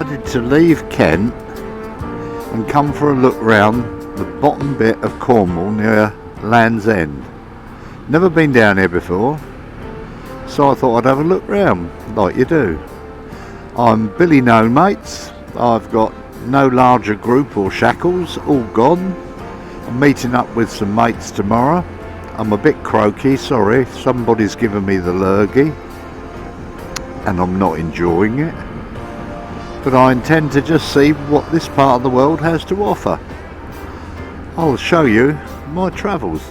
I decided to leave Kent and come for a look round the bottom bit of Cornwall near Lanzen. Never been down here before, so I thought I'd have a look round, like you do. I'm Billy No Mates. I've got no larger group or shackles, all gone. I'm meeting up with some mates tomorrow. I'm a bit croaky, sorry, somebody's given me the lurgy and I'm not enjoying it. But I intend to just see what this part of the world has to offer. I'll show you my travels.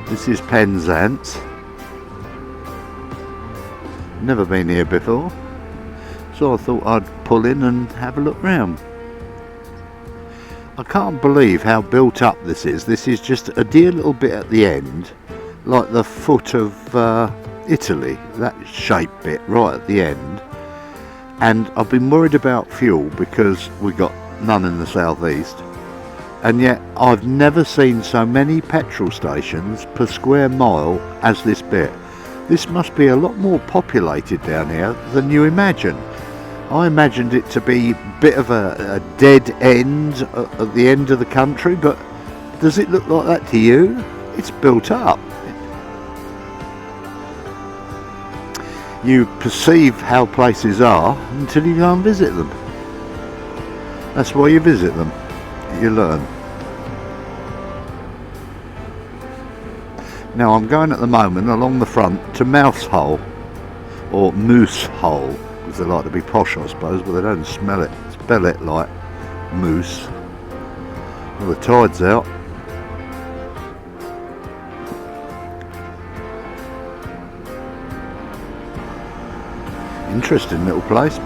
This is Penzance. Never been here before, so I thought I'd pull in and have a look round. I can't believe how built up this is. This is just a dear little bit at the end, like the foot of Italy, that shaped bit right at the end. And I've been worried about fuel because we got none in the southeast, and yet I've never seen so many petrol stations per square mile as this bit. This must be a lot more populated down here than you imagine. I imagined it to be a bit of a dead end at the end of the country, but does it look like that to you? It's built up. You perceive how places are until you go and visit them. That's why you visit them. You learn. Now I'm going at the moment along the front to Mouse Hole, or Moose Hole, because they like to be posh I suppose, but they don't spell it like moose. Well, the tide's out. Interesting little place.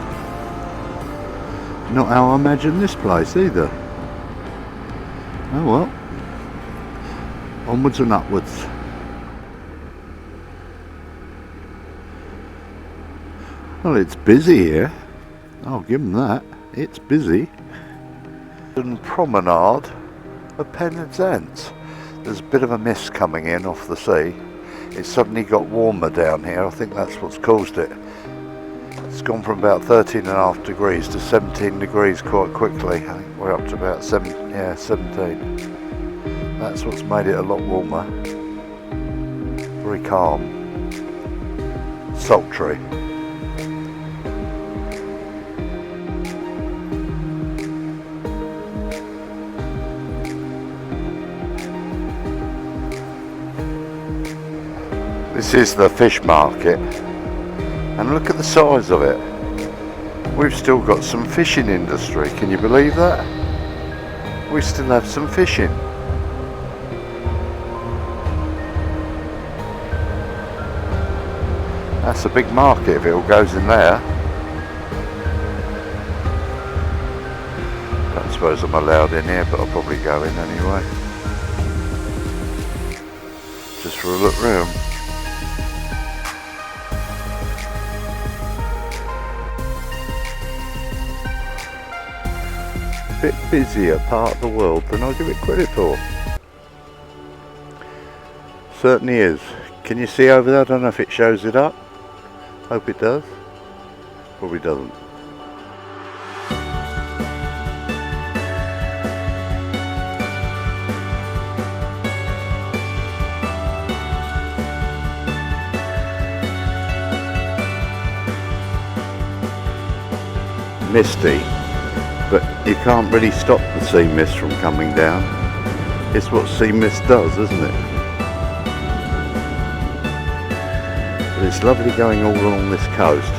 Not how I imagined this place either. Oh well. Onwards and upwards. Well, it's busy here. I'll give them that. It's busy. And promenade of Penzance. There's a bit of a mist coming in off the sea. It's suddenly got warmer down here. I think that's what's caused it. It's gone from about 13.5 degrees to 17 degrees quite quickly. I think we're up to about 17. That's what's made it a lot warmer. Very calm. Sultry. This is the fish market. And look at the size of it. We've still got some fishing industry, can you believe that? We still have some fishing. That's a big market if it all goes in there. Don't suppose I'm allowed in here, but I'll probably go in anyway. Just for a look round. Bit busier part of the world than I give it credit for. Certainly is. Can you see over there? I don't know if it shows it up. Hope it does. Probably doesn't. Misty. But you can't really stop the sea mist from coming down. It's what sea mist does, isn't it? But it's lovely going all along this coast.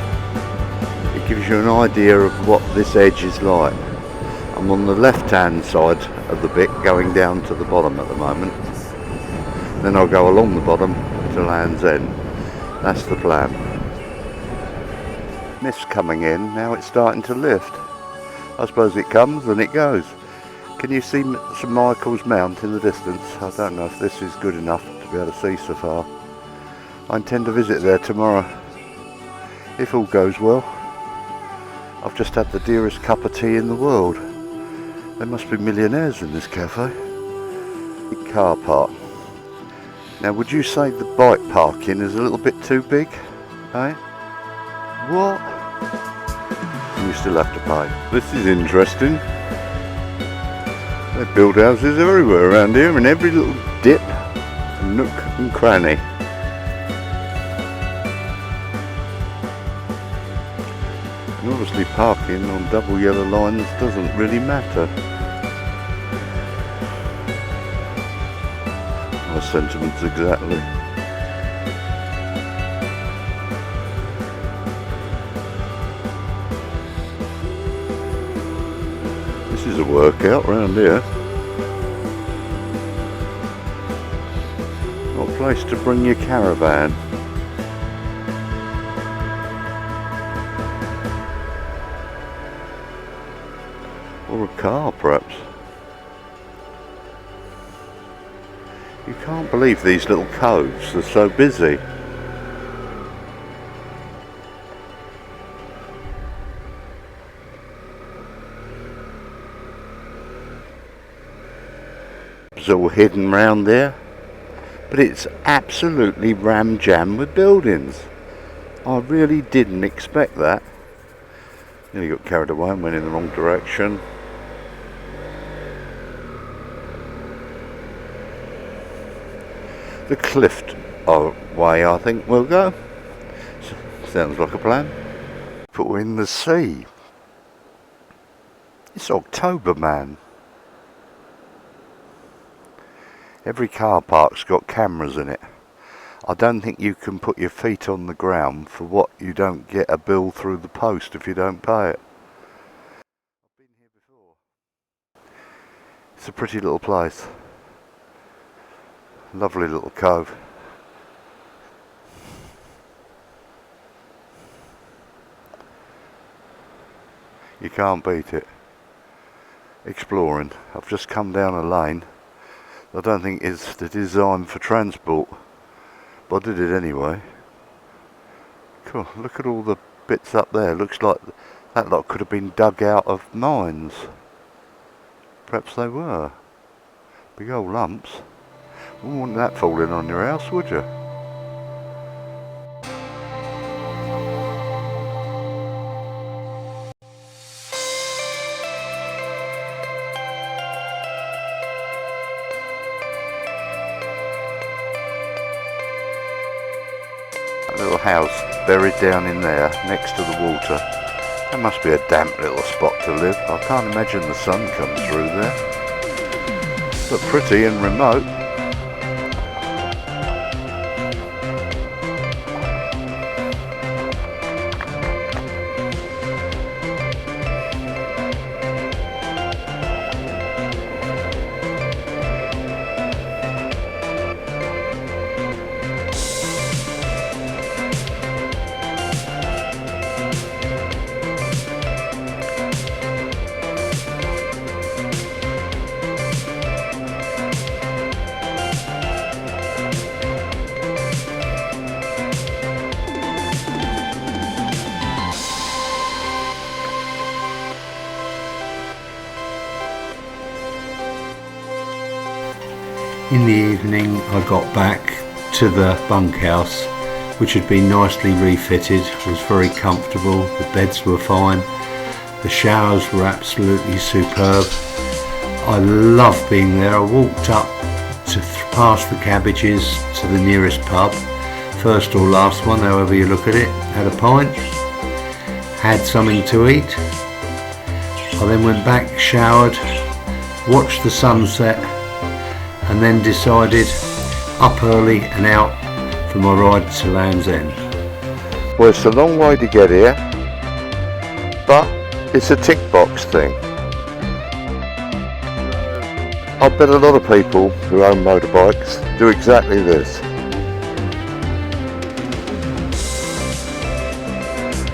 It gives you an idea of what this edge is like. I'm on the left hand side of the bit going down to the bottom at the moment. Then I'll go along the bottom to Land's End. That's the plan. Mist coming in, now it's starting to lift. I suppose it comes and it goes. Can you see St Michael's Mount in the distance? I don't know if this is good enough to be able to see so far. I intend to visit there tomorrow, if all goes well. I've just had the dearest cup of tea in the world. There must be millionaires in this cafe. Big car park. Now would you say the bike parking is a little bit too big? Eh? What? and you still have to pay. This is interesting. They build houses everywhere around here, in every little dip, nook and cranny. And obviously parking on double yellow lines doesn't really matter. My sentiments exactly. This is a workout round here. Not a place to bring your caravan. Or a car perhaps. You can't believe these little coves are so busy. It's all hidden round there, but it's absolutely ram-jam with buildings. I really didn't expect that. Nearly got carried away and went in the wrong direction. The cliff way, I think we'll go. Sounds like a plan. But we're in the sea. It's October, man. Every car park's got cameras in it. I don't think you can put your feet on the ground for what you don't get a bill through the post if you don't pay it. I've been here before. It's a pretty little place. Lovely little cove. You can't beat it. Exploring. I've just come down a lane. I don't think it's designed for transport, but I did it anyway. Cool. Look at all the bits up there. Looks like that lot could have been dug out of mines. Perhaps they were. Big old lumps. Wouldn't want that falling on your house, would you? A little house buried down in there next to the water. That must be a damp little spot to live. I can't imagine the sun comes through there. But pretty and remote. In the evening I got back to the bunkhouse, which had been nicely refitted. It was very comfortable, the beds were fine, the showers were absolutely superb. I love being there. I walked up to past the cabbages to the nearest pub, first or last one, however you look at it, had a pint, had something to eat. I then went back, showered, watched the sunset, and then decided up early and out for my ride to Lanzen. Well, it's a long way to get here, but it's a tick box thing. I bet a lot of people who own motorbikes do exactly this.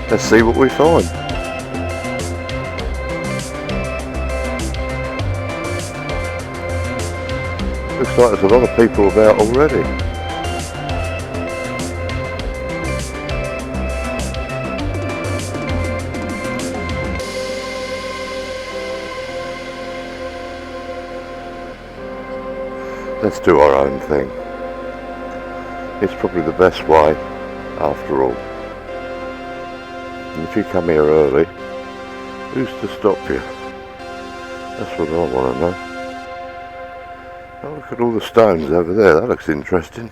Let's see what we find. Looks like there's a lot of people about already. Let's do our own thing. It's probably the best way, after all. And if you come here early, Who's to stop you? That's what I want to know. Oh, look at all the stones over there. That looks interesting.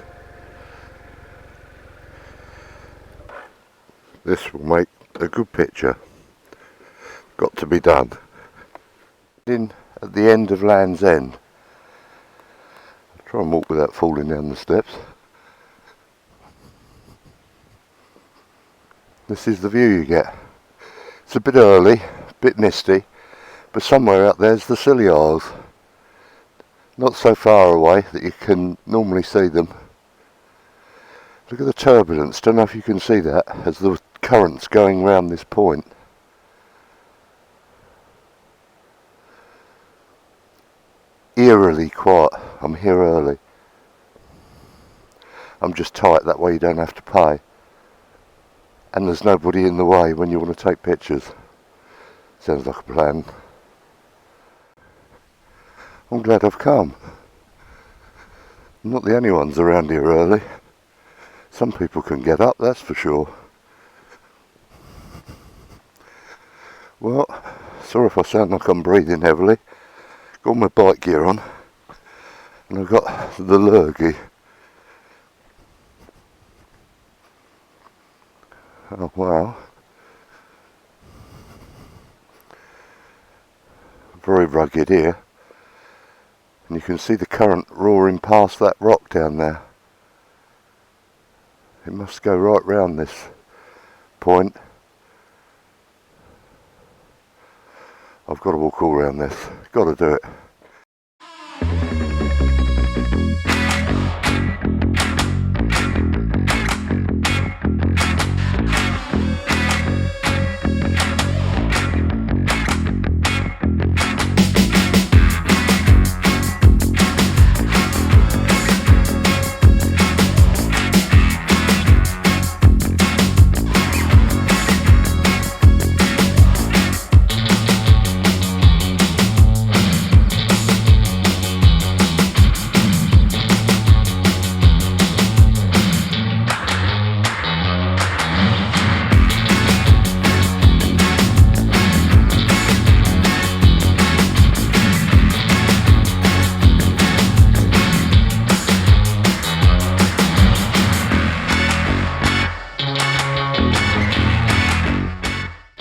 This will make a good picture. Got to be done. In at the end of Lanzen. I'll try and walk without falling down the steps. This is the view you get. It's a bit early, a bit misty, but somewhere out there's the Scilly Isles. Not so far away that you can normally see them. Look at the turbulence, don't know if you can see that, as the current's going round this point. Eerily quiet. I'm here early. I'm just tight, that way you don't have to pay. And there's nobody in the way when you want to take pictures. Sounds like a plan. I'm glad I've come. I'm not the only ones around here early. Some people can get up, that's for sure. Well, sorry if I sound like I'm breathing heavily. Got my bike gear on. And I've got the lurgy. Oh wow. Very rugged here. And you can see the current roaring past that rock down there. It must go right round this point. I've got to walk all around this. Got to do it.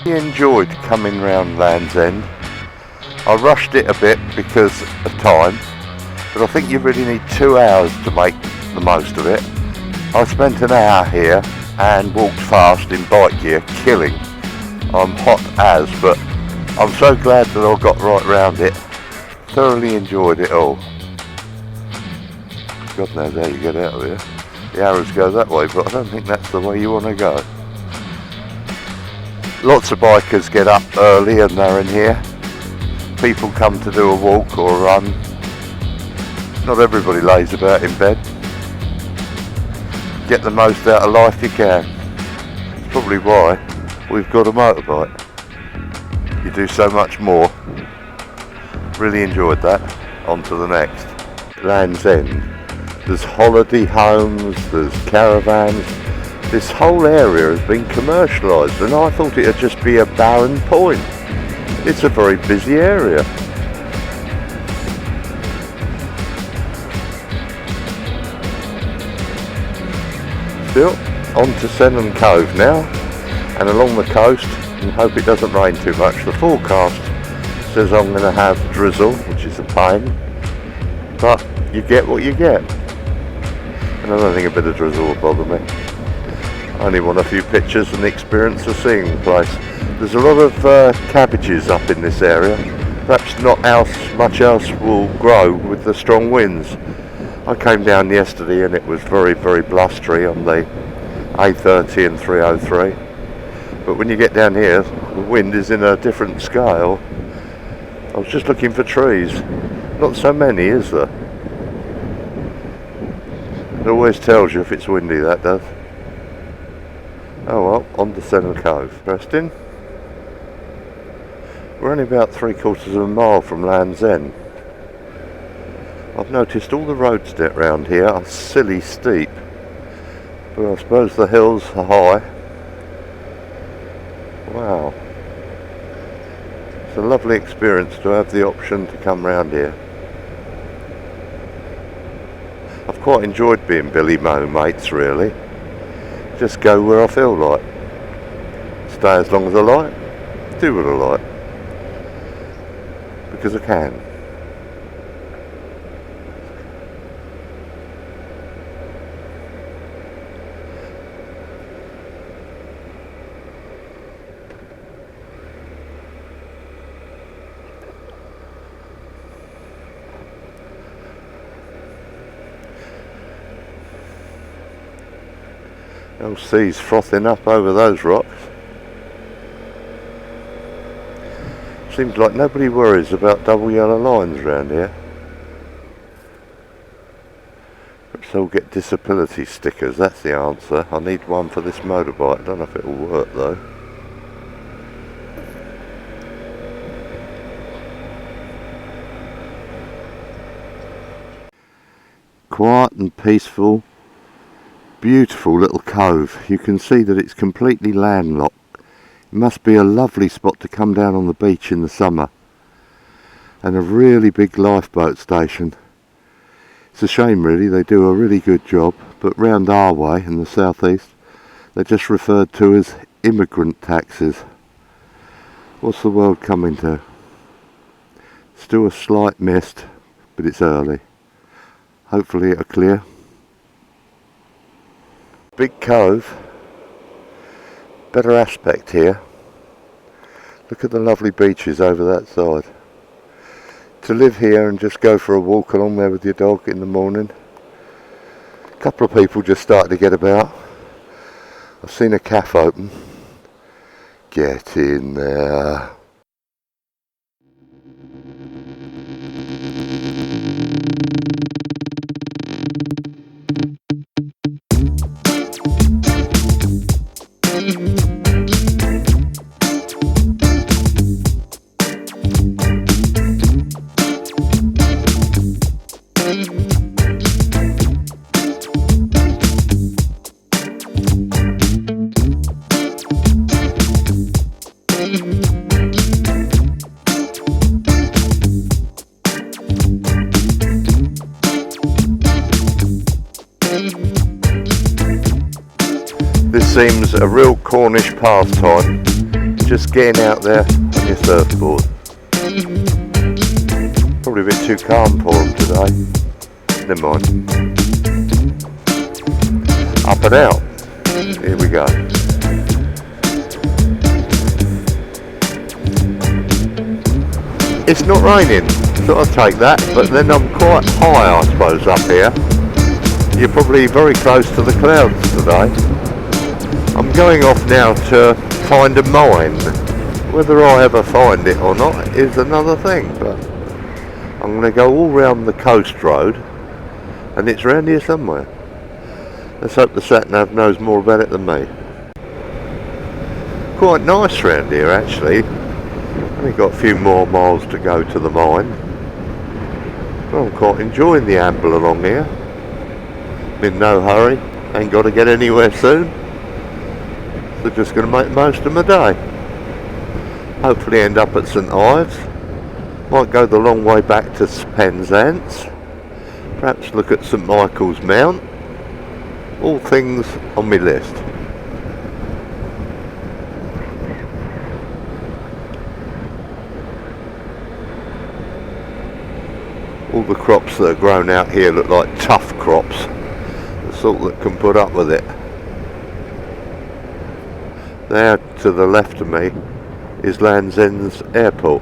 Enjoyed coming round Land's End. I rushed it a bit because of time, but I think you really need 2 hours to make the most of it. I spent an hour here and walked fast in bike gear, killing. I'm hot as, but I'm so glad that I got right round it. Thoroughly enjoyed it all. God knows how you get out of here. The arrows go that way, but I don't think that's the way you want to go. Lots of bikers get up early and they're in here. People come to do a walk or a run. Not everybody lays about in bed. Get the most out of life you can. It's probably why we've got a motorbike. You do so much more. Really enjoyed that. On to the next. Land's End. There's holiday homes, there's caravans. This whole area has been commercialised and I thought it would just be a barren point. It's a very busy area. Still, on to Senham Cove now and along the coast, and hope it doesn't rain too much. The forecast says I'm going to have drizzle, which is a pain, but you get what you get. And I don't think a bit of drizzle will bother me. I only want a few pictures and the experience of seeing the place. There's a lot of cabbages up in this area. Perhaps not much else will grow with the strong winds. I came down yesterday and it was very, very blustery on the A30 and 303. But when you get down here, the wind is in a different scale. I was just looking for trees. Not so many, is there? It always tells you if it's windy, that does. Oh well, on to Senham Cove. Interesting. We're only about 3/4 of a mile from Land's End. I've noticed all the roads around here are silly steep, but I suppose the hills are high. Wow. It's a lovely experience to have the option to come round here. I've quite enjoyed being Billy Mo mates really. Just go where I feel like. Stay as long as I like. Do what I like. Because I can. The sea's frothing up over those rocks. Seems like nobody worries about double yellow lines around here. Perhaps they'll get disability stickers, that's the answer. I need one for this motorbike, I don't know if it'll work though. Quiet and peaceful. Beautiful little cove. You can see that it's completely landlocked. It must be a lovely spot to come down on the beach in the summer. And a really big lifeboat station. It's a shame really, they do a really good job, but round our way in the southeast they're just referred to as immigrant taxis. What's the world coming to? Still a slight mist, but it's early. Hopefully it'll clear. Big cove, better aspect here. Look at the lovely beaches over that side. To live here and just go for a walk along there with your dog in the morning. A couple of people just started to get about. I've seen a cafe open. Get in there. This seems a real Cornish pastime, just getting out there on your surfboard. Probably a bit too calm for them today. Never mind. Up and out. Here we go. It's not raining, thought I'd take that, but then I'm quite high I suppose up here. You're probably very close to the clouds today. I'm going off now to find a mine. Whether I ever find it or not is another thing, but I'm going to go all round the coast road and it's round here somewhere. Let's hope the sat-nav knows more about it than me. Quite nice round here actually. Only got a few more miles to go to the mine. But I'm quite enjoying the amble along here. In no hurry, ain't got to get anywhere soon. So just going to make most of my day. Hopefully end up at St Ives. Might go the long way back to Penzance. Perhaps look at St Michael's Mount. All things on my list. All the crops that are grown out here look like tough crops. The sort that can put up with it. There to the left of me is Lanzen's airport.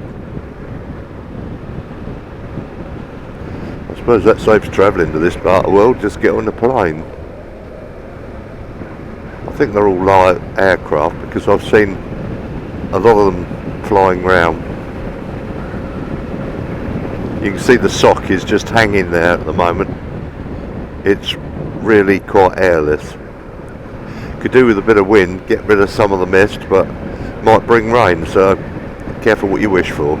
I suppose that saves travelling to this part of the world, just get on the plane. I think they're all light aircraft because I've seen a lot of them flying round. You can see the sock is just hanging there at the moment. It's really quite airless. Could do with a bit of wind, get rid of some of the mist, but might bring rain, so careful what you wish for.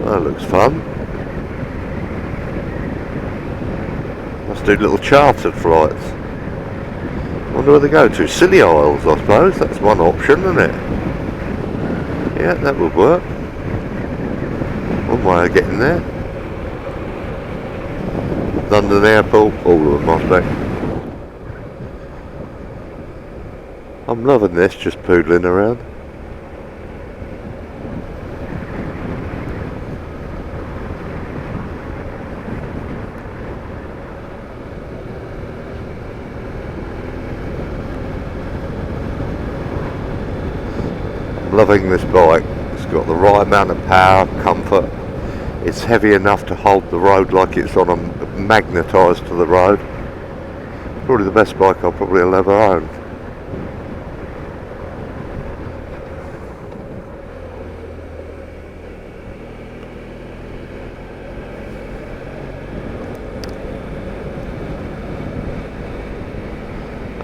That looks fun. Let's do little chartered flights. Wonder where they go to. Scilly Isles, I suppose. That's one option, isn't it? Yeah, that would work. One way of getting there. London Airport, all of them I expect. I'm loving this, just poodling around. I'm loving this bike. It's got the right amount of power, comfort. It's heavy enough to hold the road like it's on a magnetised to the road. Probably the best bike I'll probably ever own.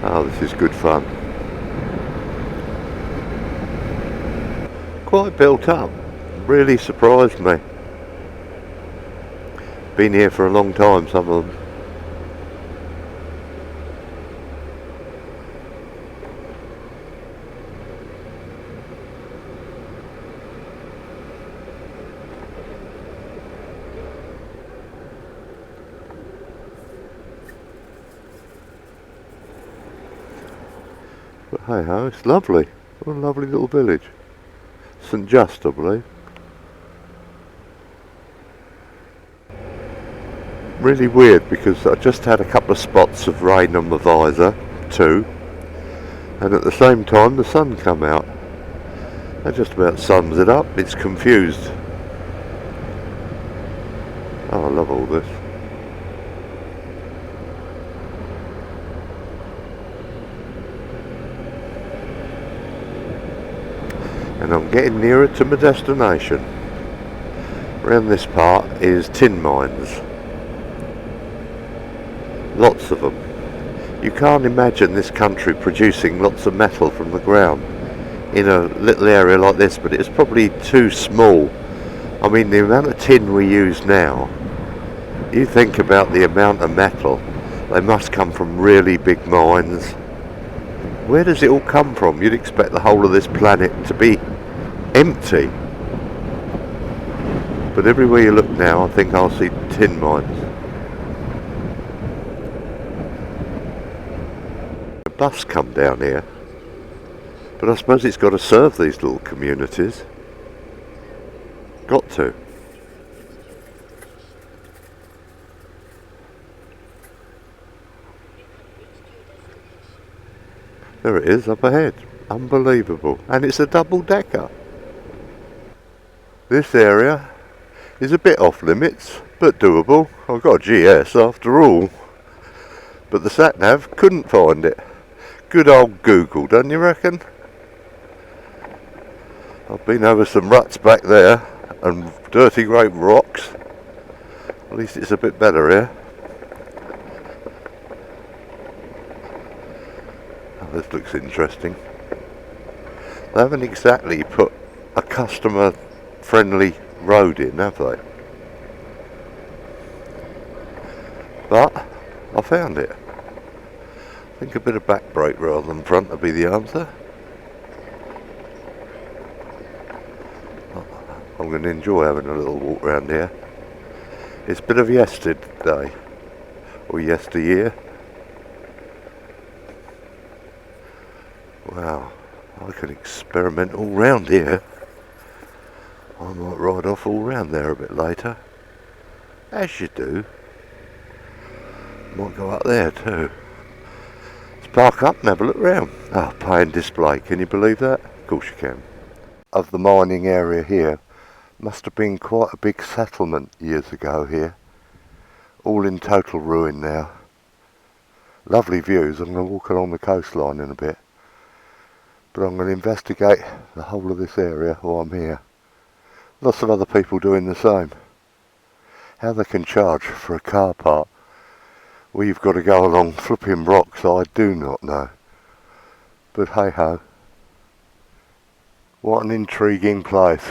Oh, this is good fun. Quite built up. Really surprised me. Been here for a long time, some of them. But hey ho, it's lovely. What a lovely little village. St Just, I believe. Really weird because I just had a couple of spots of rain on my visor too, and at the same time the sun come out. That just about sums it up. It's confused. Oh, I love all this. And I'm getting nearer to my destination. Around this part is tin mines. Lots of them. You can't imagine this country producing lots of metal from the ground in a little area like this, but it's probably too small. I mean, the amount of tin we use now, you think about the amount of metal, they must come from really big mines. Where does it all come from? You'd expect the whole of this planet to be empty. But everywhere you look now, I think I'll see tin mines. A bus come down here, but I suppose it's got to serve these little communities. Got to. There it is up ahead. Unbelievable. And it's a double decker. This area is a bit off limits, but doable. I've got a GS after all. But the sat-nav couldn't find it. Good old Google, don't you reckon? I've been over some ruts back there and dirty great rocks. At least it's a bit better here. Oh, this looks interesting. They haven't exactly put a customer friendly road in, have they? But I found it. I think a bit of back brake rather than front would be the answer. I'm going to enjoy having a little walk around here. It's a bit of yesterday, or yesteryear. Wow, I can experiment all round here. I might ride off all round there a bit later. As you do. Might go up there too. Let's park up and have a look round. Ah, pay and display, can you believe that? Of course you can. Of the mining area here, must have been quite a big settlement years ago here. All in total ruin now. Lovely views. I'm going to walk along the coastline in a bit. But I'm going to investigate the whole of this area while I'm here. Lots of other people doing the same. How they can charge for a car park where you've got to go along flipping rocks, I do not know. But hey ho. What an intriguing place.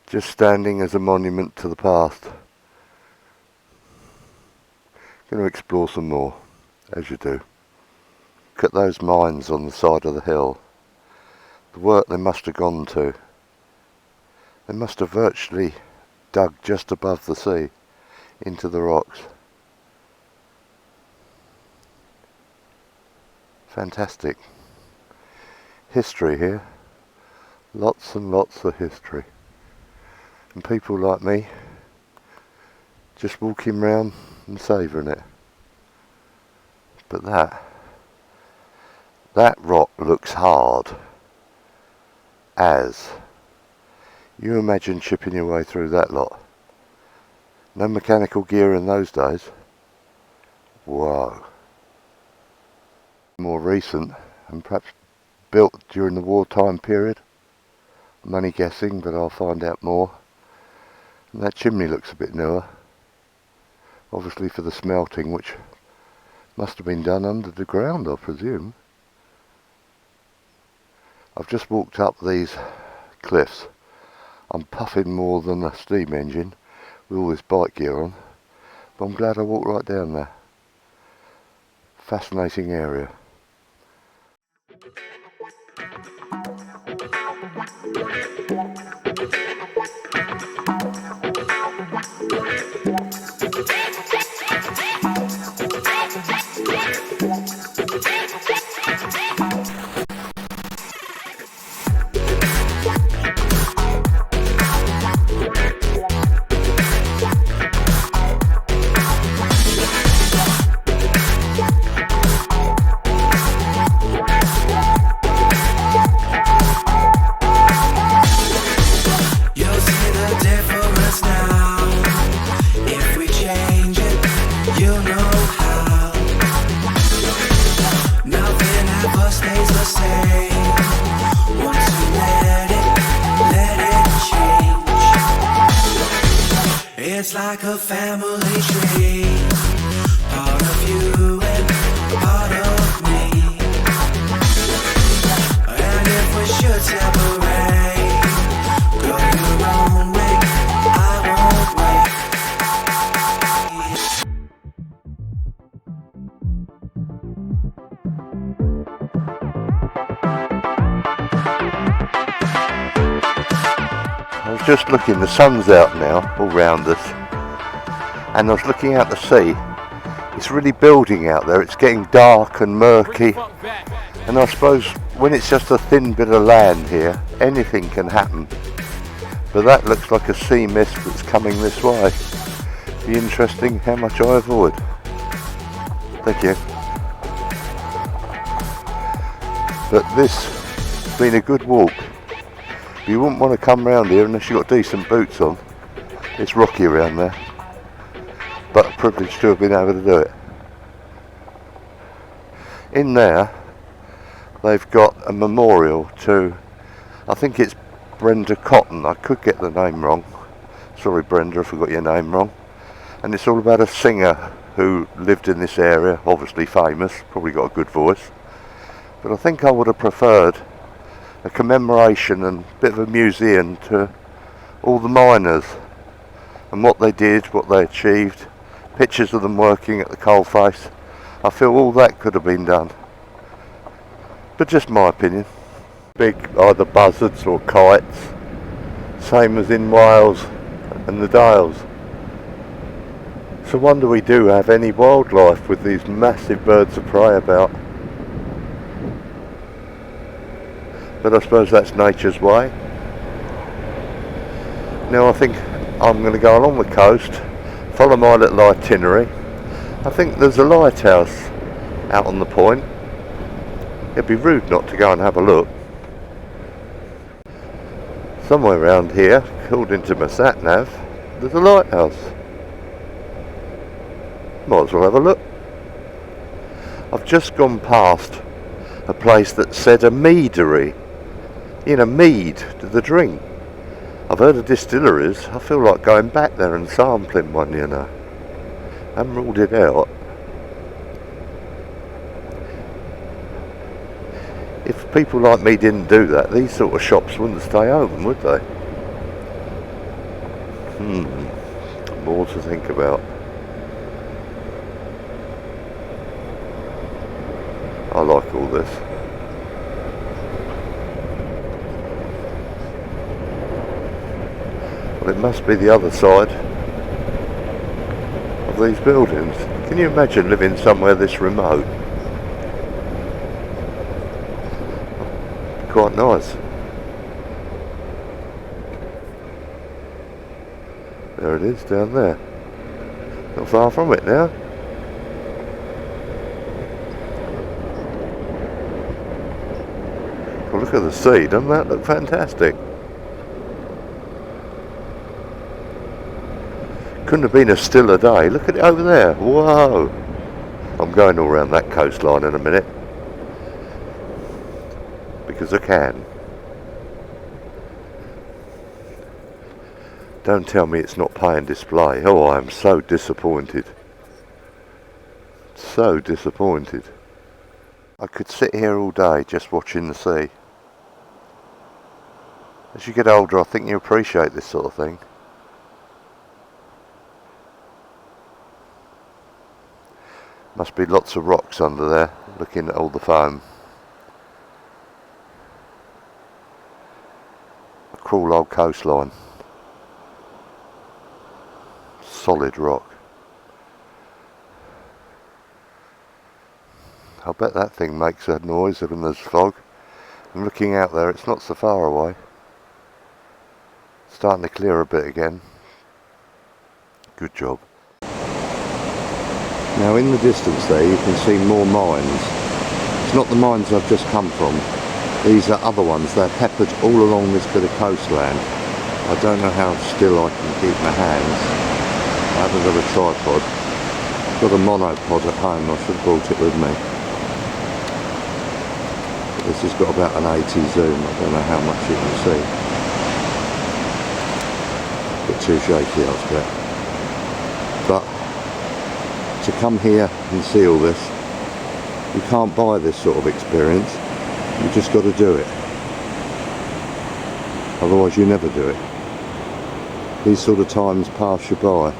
Just standing as a monument to the past. Going to explore some more, as you do. look at those mines on the side of the hill. The work they must have gone to. They must have virtually dug just above the sea into the rocks. Fantastic. History here. Lots and lots of history. And people like me just walking round and savouring it. But that rock looks hard as. You imagine chipping your way through that lot. No mechanical gear in those days. Wow. More recent and perhaps built during the wartime period. I'm only guessing, but I'll find out more. And that chimney looks a bit newer. Obviously for the smelting, which must have been done under the ground, I presume. I've just walked up these cliffs. I'm puffing more than a steam engine with all this bike gear on, but I'm glad I walked right down there. Fascinating area. It's like a family tree, part of you and part of me. And if we should separate, go your own way, I won't wait. I was just looking, the sun's out now all round us, and I was looking out to sea. It's really building out there, it's getting dark and murky, and I suppose when it's just a thin bit of land here, anything can happen. But that looks like a sea mist that's coming this way. Be interesting how much I avoid. Thank you. But this has been a good walk. You wouldn't want to come round here unless you've got decent boots on. It's rocky around there, but a privilege to have been able to do it. In there they've got a memorial to, I think it's Brenda Cotton. I could get the name wrong. Sorry Brenda if I got your name wrong. And it's all about a singer who lived in this area, obviously famous, probably got a good voice. But I think I would have preferred a commemoration and a bit of a museum to all the miners and what they did, what they achieved, pictures of them working at the coalface. I feel all that could have been done, but just my opinion. Big either buzzards or kites, same as in Wales and the Dales. So I wonder we do have any wildlife with these massive birds of prey about. But I suppose that's nature's way. Now I think I'm going to go along the coast, follow my little itinerary. I think there's a lighthouse out on the point. It'd be rude not to go and have a look. Somewhere around here, according to my sat nav, there's a lighthouse. Might as well have a look. I've just gone past a place that said a meadery. In a mead to the drink. I've heard of distilleries. I feel like going back there and sampling one, you know. I haven't ruled it out. If people like me didn't do that, these sort of shops wouldn't stay open, would they? More to think about. I like all this. Well, it must be the other side of these buildings. Can you imagine living somewhere this remote? Quite nice. There it is down there. Not far from it now. Well, look at the sea, doesn't that look fantastic? Couldn't have been a stiller day. Look at it over there. Whoa! I'm going all around that coastline in a minute. Because I can. Don't tell me it's not paying display. Oh, I am so disappointed. So disappointed. I could sit here all day just watching the sea. As you get older, I think you appreciate this sort of thing. Must be lots of rocks under there, looking at all the foam. A cruel old coastline. Solid rock. I bet that thing makes a noise when there's fog. I'm looking out there, it's not so far away. Starting to clear a bit again. Good job. Now in the distance there you can see more mines. It's not the mines I've just come from. These are other ones. They're peppered all along this bit of coastland. I don't know how still I can keep my hands. I haven't got a tripod. I've got a monopod at home. I should have brought it with me. But this has got about an 80 zoom. I don't know how much you can see. A bit too shaky, I expect. But to come here and see all this, you can't buy this sort of experience. You just got to do it. Otherwise you never do it. These sort of times pass you by.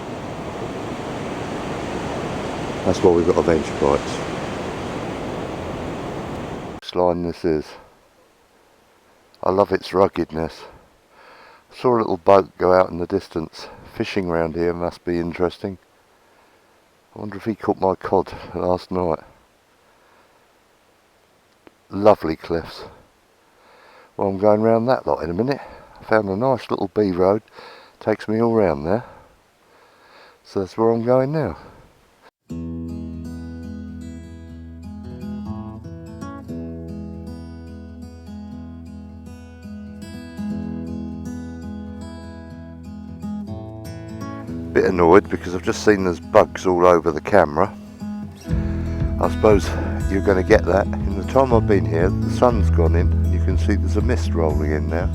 That's why we've got adventure bikes. This line this is. I love its ruggedness. I saw a little boat go out in the distance. Fishing round here must be interesting. I wonder if he caught my cod last night. Lovely cliffs. Well, I'm going round that lot in a minute. I found a nice little B road. Takes me all round there. So that's where I'm going now. Bit annoyed because I've just seen there's bugs all over the camera. I suppose you're going to get that. In the time I've been here, the sun's gone in and you can see there's a mist rolling in now.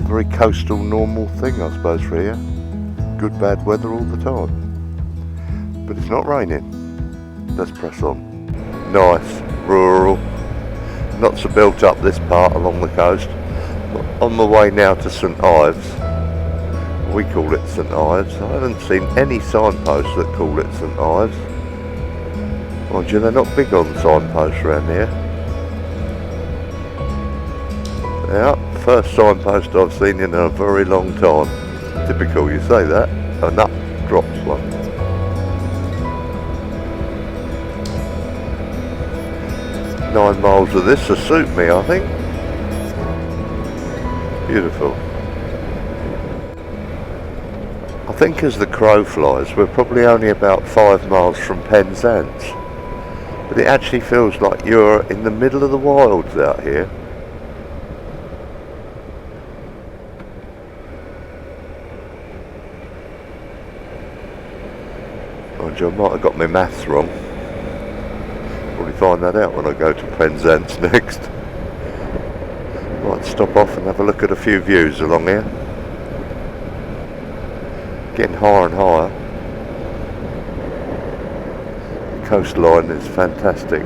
Very coastal, normal thing I suppose for here. Good bad weather all the time. But it's not raining. Let's press on. Nice, rural. Not so built up this part along the coast. But on the way now to St Ives. We call it St Ives. I haven't seen any signposts that call it St Ives. Mind you, they're not big on signposts around here. Yeah, first signpost I've seen in a very long time. Typical, you say that. And up drops one. Nine miles of this will suit me, I think. Beautiful. I think as the crow flies, we're probably only about 5 miles from Penzance. But it actually feels like you're in the middle of the wilds out here. Mind you, I might have got my maths wrong. Probably find that out when I go to Penzance next. Might stop off and have a look at a few views along here. Getting higher and higher. The coastline is fantastic.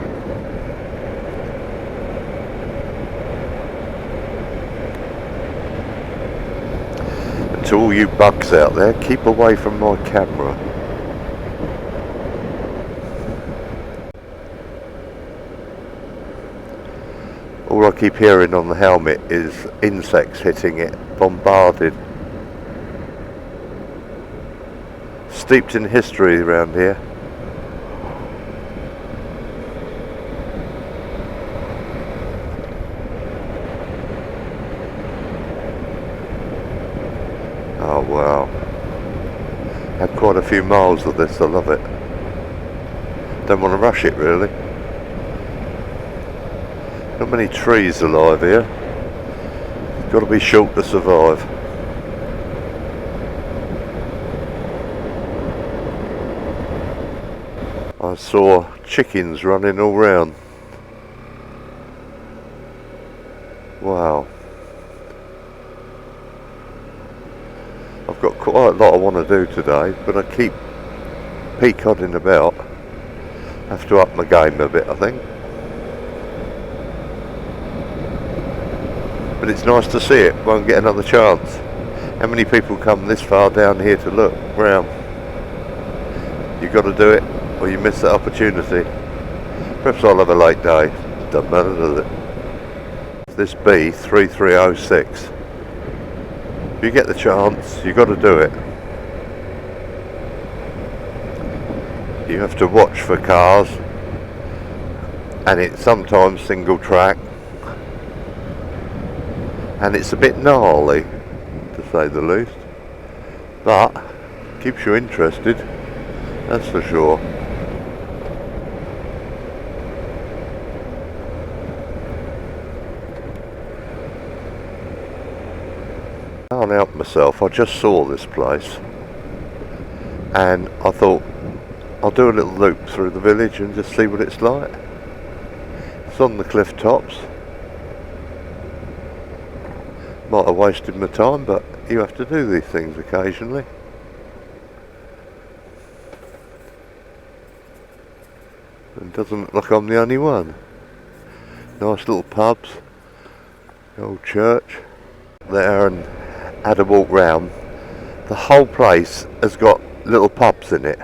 And to all you bugs out there, keep away from my camera. keep hearing on the helmet is insects hitting it, bombarded. Steeped in history around here. Oh wow. Had quite a few miles of this, I love it. Don't want to rush it really. Not many trees alive here. Got to be short to survive. I saw chickens running all round. Wow. I've got quite a lot I want to do today, but I keep peacodding about. Have to up my game a bit, I think. But it's nice to see it. Won't get another chance. How many people come this far down here to look round? You've got to do it, or you miss that opportunity. Perhaps I'll have a late day. Doesn't matter, does it? This B3306. If you get the chance, you've got to do it. You have to watch for cars, and it's sometimes single track, and it's a bit gnarly, to say the least, but keeps you interested, that's for sure. I can't help myself, I just saw this place and I thought I'll do a little loop through the village and just see what it's like. It's on the cliff tops. Might have wasted my time, but you have to do these things occasionally. And it doesn't look like I'm the only one. Nice little pubs, the old church there, and had a walk round. The whole place has got little pubs in it.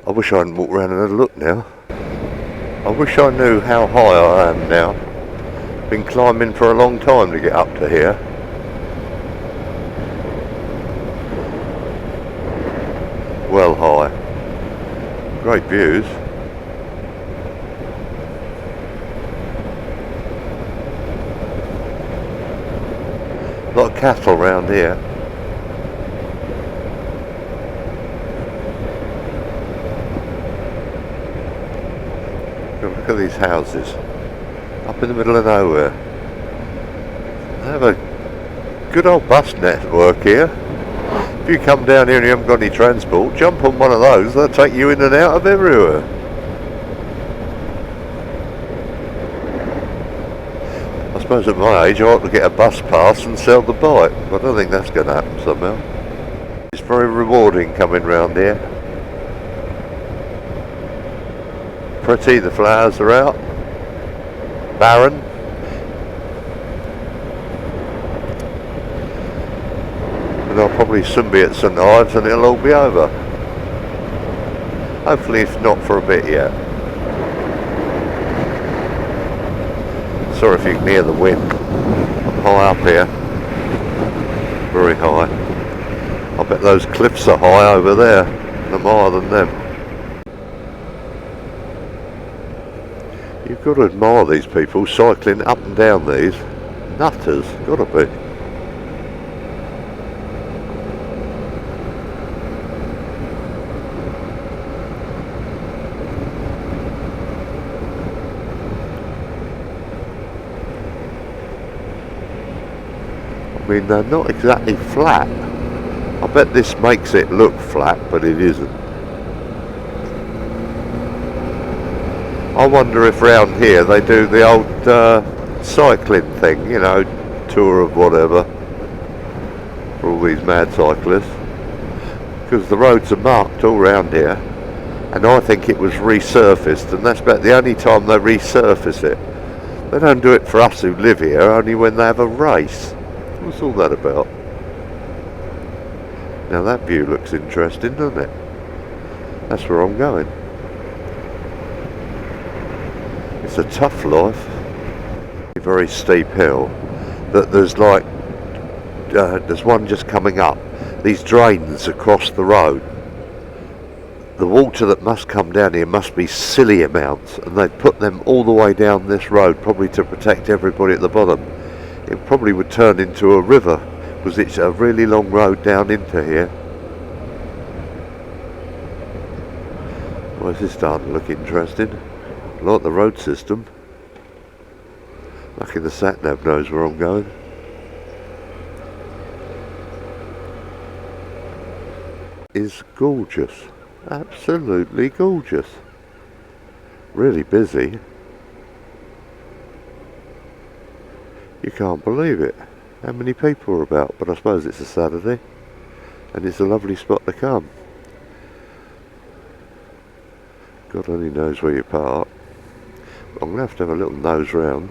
I wish I hadn't walked around and had a look now. I wish I knew how high I am now. Been climbing for a long time to get up to here. Well high. Great views. A lot of cattle around here. Look at these houses. Up in the middle of nowhere. They have a good old bus network here. If you come down here and you haven't got any transport, jump on one of those, they'll take you in and out of everywhere. I suppose at my age I ought to get a bus pass and sell the bike, but I don't think that's going to happen somehow. It's very rewarding coming round here. Pretty, the flowers are out. Barren. And I'll probably soon be at St Ives and it'll all be over. Hopefully if not for a bit yet. Sorry if you can hear the wind. I'm high up here. Very high. I bet those cliffs are high over there. I'm higher than them. You've got to admire these people cycling up and down these. Nutters, gotta be. I mean, they're not exactly flat. I bet this makes it look flat, but it isn't. I wonder if round here they do the old cycling thing, you know, tour of whatever, for all these mad cyclists. Because the roads are marked all round here, and I think it was resurfaced, and that's about the only time they resurface it. They don't do it for us who live here, only when they have a race. What's all that about? Now that view looks interesting, doesn't it? That's where I'm going. It's a tough life. very steep hill that there's like there's one just coming up. These drains across the road. The water that must come down here must be silly amounts, and they've put them all the way down this road, probably to protect everybody at the bottom. It probably would turn into a river, because it's a really long road down into here. Well, this is starting to look interesting. I like the road system. Lucky the sat-nav knows where I'm going. Is gorgeous. Absolutely gorgeous. Really busy. You can't believe it. How many people are about? But I suppose it's a Saturday and it's a lovely spot to come. God only knows where you park. I'm going to have a little nose round.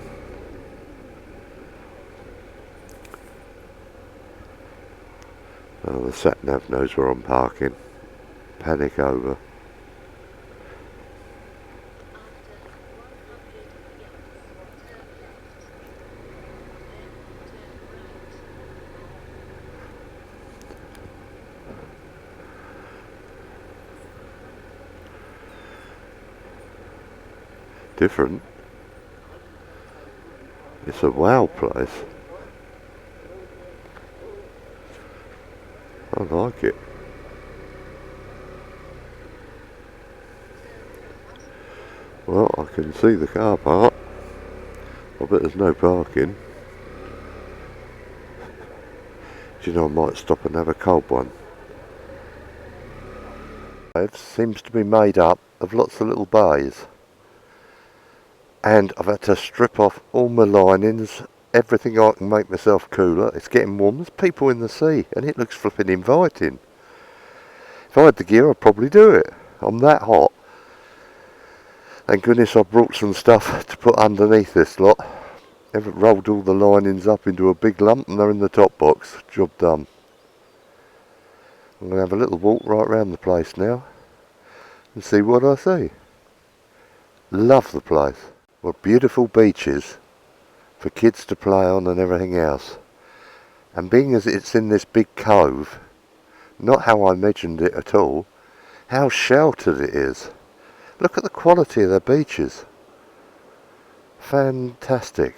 Oh, the sat-nav knows where I'm parking. Panic over. Different. It's a wow place. I like it. Well, I can see the car park. I bet there's no parking. Do you know, I might stop and have a cold one. It seems to be made up of lots of little bays. And I've had to strip off all my linings, everything I can make myself cooler. It's getting warm. There's people in the sea, and it looks flipping inviting. If I had the gear, I'd probably do it. I'm that hot. Thank goodness I brought some stuff to put underneath this lot. I've rolled all the linings up into a big lump and they're in the top box. Job done. I'm going to have a little walk right around the place now and see what I see. Love the place. What beautiful beaches for kids to play on and everything else. And being as it's in this big cove, not how I imagined it at all, how sheltered it is. Look at the quality of the beaches. Fantastic.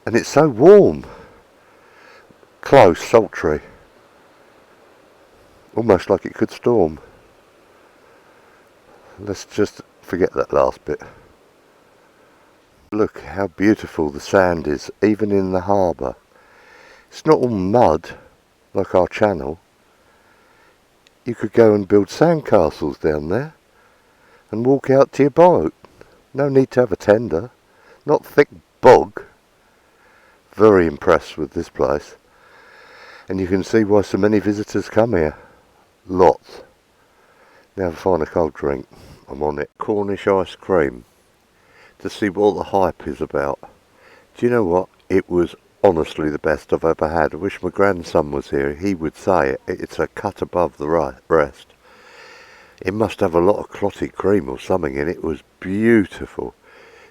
And it's so warm. Close, sultry. Almost like it could storm. Let's just forget that last bit. Look how beautiful the sand is, even in the harbour. It's not all mud like our channel. You could go and build sandcastles down there and walk out to your boat. No need to have a tender. Not thick bog. Very impressed with this place. And you can see why so many visitors come here. Lots. Now find a cold drink. I'm on it. Cornish ice cream. To see what the hype is about. Do you know what? It was honestly the best I've ever had. I wish my grandson was here. He would say it. It's a cut above the rest. It must have a lot of clotted cream or something in it. It was beautiful.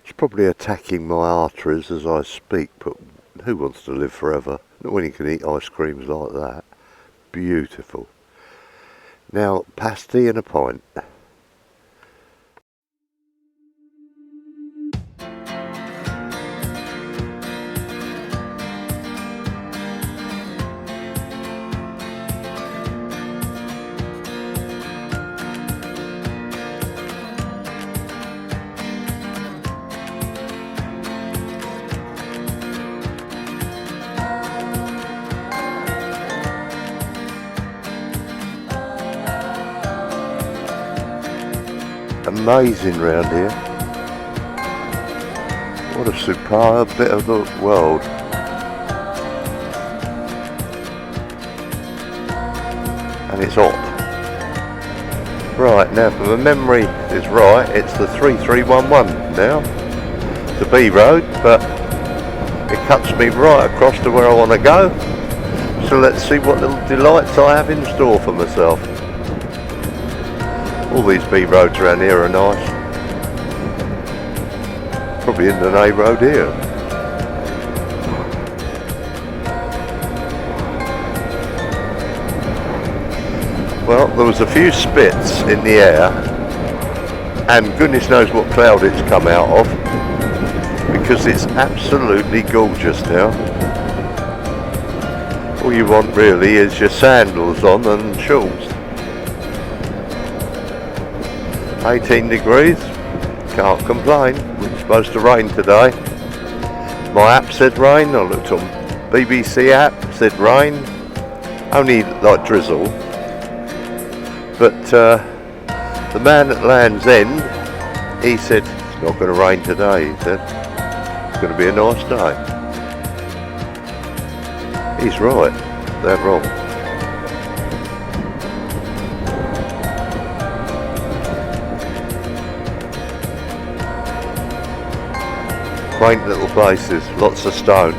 It's probably attacking my arteries as I speak, but who wants to live forever? Not when you can eat ice creams like that. Beautiful. Now, pasty and a pint. Amazing round here. What a superb bit of the world. And it's hot. Right, now if my memory is right, it's the 3311 now. It's a B road, but it cuts me right across to where I want to go. So let's see what little delights I have in store for myself. All these B roads around here are nice. Probably in the A road here. Well, there was a few spits in the air, and goodness knows what cloud it's come out of, because it's absolutely gorgeous now. All you want really is your sandals on and shorts. 18 degrees, can't complain. It's supposed to rain today. My app said rain. I looked on BBC app, said rain. Only like drizzle. But the man at Land's End, he said it's not going to rain today. He said it's going to be a nice day. He's right. They're wrong. Quaint little places, lots of stone.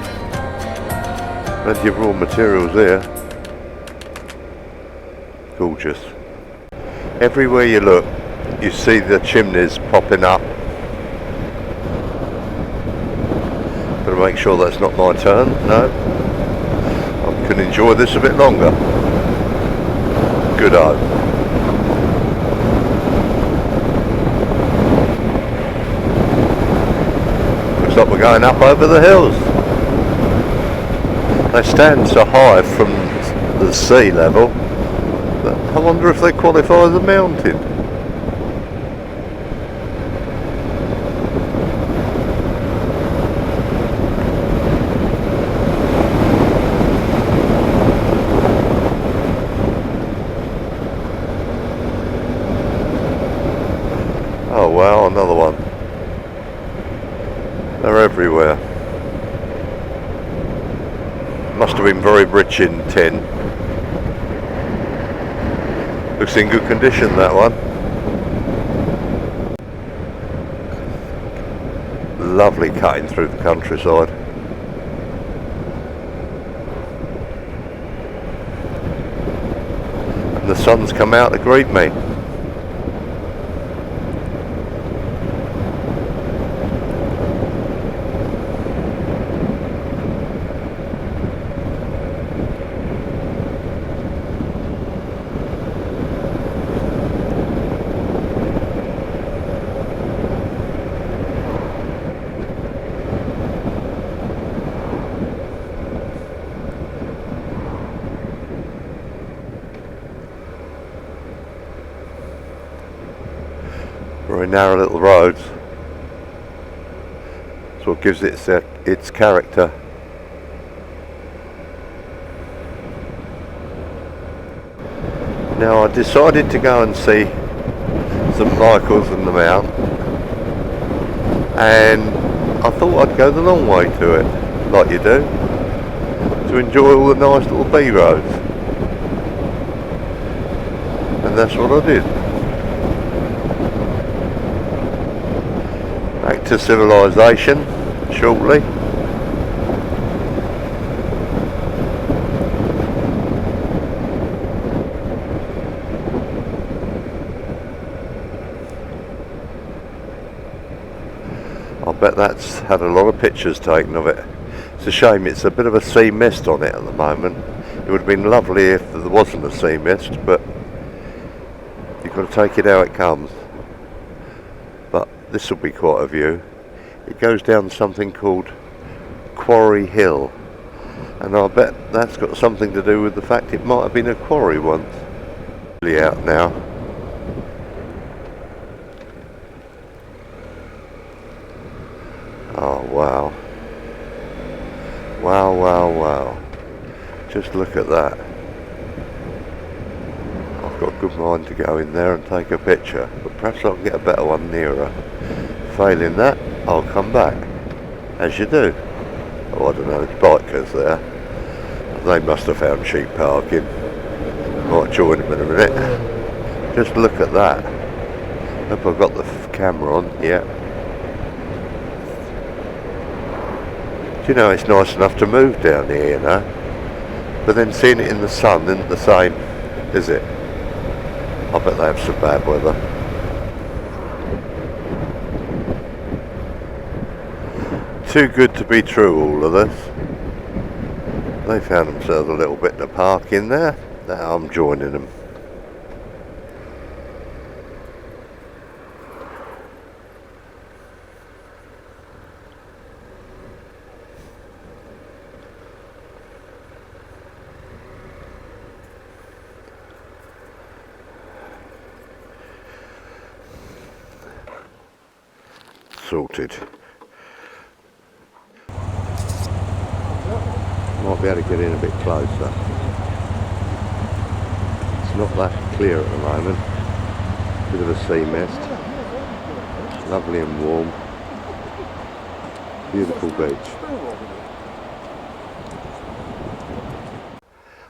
Plenty of raw materials here. Gorgeous. Everywhere you look, you see the chimneys popping up. Better make sure that's not my turn. No. I can enjoy this a bit longer. Good-o. Looks like we're going up over the hills. They stand so high from the sea level that I wonder if they qualify as a mountain. Oh wow, another one. They're everywhere. Must have been very rich in tin. Looks in good condition, that one. Lovely cutting through the countryside. And the sun's come out to greet me. Very narrow little roads. That's what gives it its character. Now I decided to go and see St Michael's and the Mount, and I thought I'd go the long way to it, like you do, to enjoy all the nice little B roads. And that's what I did. Back to civilization shortly. I bet that's had a lot of pictures taken of it. It's a shame it's a bit of a sea mist on it at the moment. It would have been lovely if there wasn't a sea mist, but you've got to take it how it comes. But this will be quite a view. It goes down something called Quarry Hill, and I bet that's got something to do with the fact it might have been a quarry once. Really out now. Oh wow. Wow, wow, wow. Just look at that. I've got a good mind to go in there and take a picture, but perhaps I can get a better one nearer. Failing that, I'll come back, as you do. Oh, I don't know, there's bikers there. They must have found cheap parking. Might join them in a minute. Just look at that. Hope I've got the camera on, yeah. Do you know, it's nice enough to move down here, you know? But then seeing it in the sun isn't the same, is it? I bet they have some bad weather. Too good to be true, all of this. They found themselves a little bit to park in there. Now I'm joining them. Sorted. Might be able to get in a bit closer. It's not that clear at the moment. Bit of a sea mist. Lovely and warm. Beautiful beach.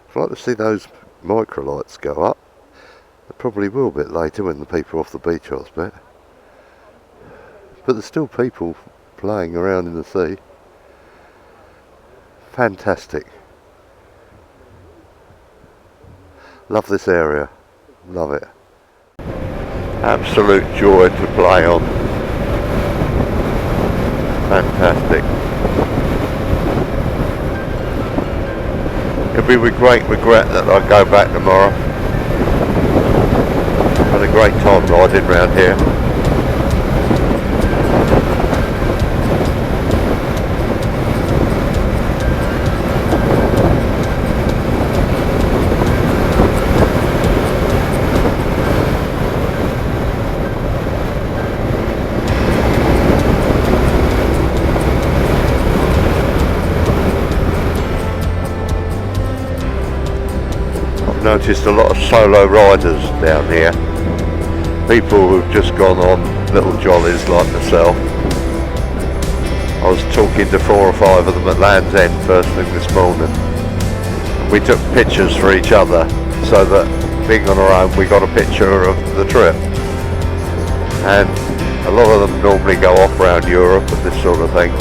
I'd like to see those microlights go up. They probably will a bit later when the people are off the beach, I expect. But there's still people playing around in the sea. Fantastic. Love this area. Love it. Absolute joy to play on. Fantastic. It'll be with great regret that I go back tomorrow. Had a great time riding round here. Noticed a lot of solo riders down here, people who've just gone on little jollies like myself. I was talking to 4 or 5 of them at Lanzen first thing this morning. We took pictures for each other so that being on our own we got a picture of the trip, and a lot of them normally go off around Europe and this sort of thing,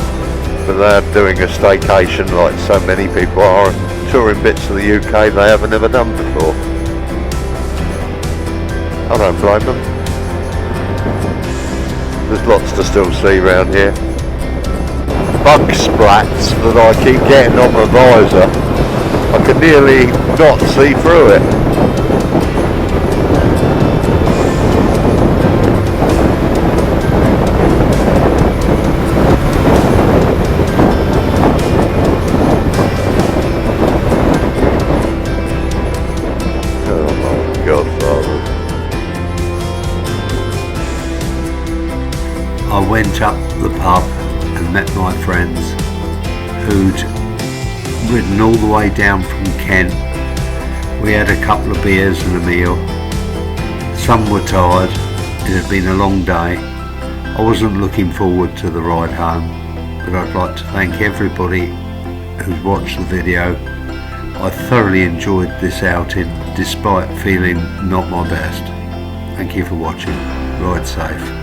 but they're doing a staycation like so many people are, touring bits of the UK they haven't ever done before. I don't blame them. There's lots to still see around here. Bug splats that I keep getting on my visor. I can nearly not see through it. I went up the pub and met my friends who'd ridden all the way down from Kent. We had a couple of beers and a meal. Some were tired, it had been a long day. I wasn't looking forward to the ride home, but I'd like to thank everybody who's watched the video. I thoroughly enjoyed this outing despite feeling not my best. Thank you for watching. Ride safe.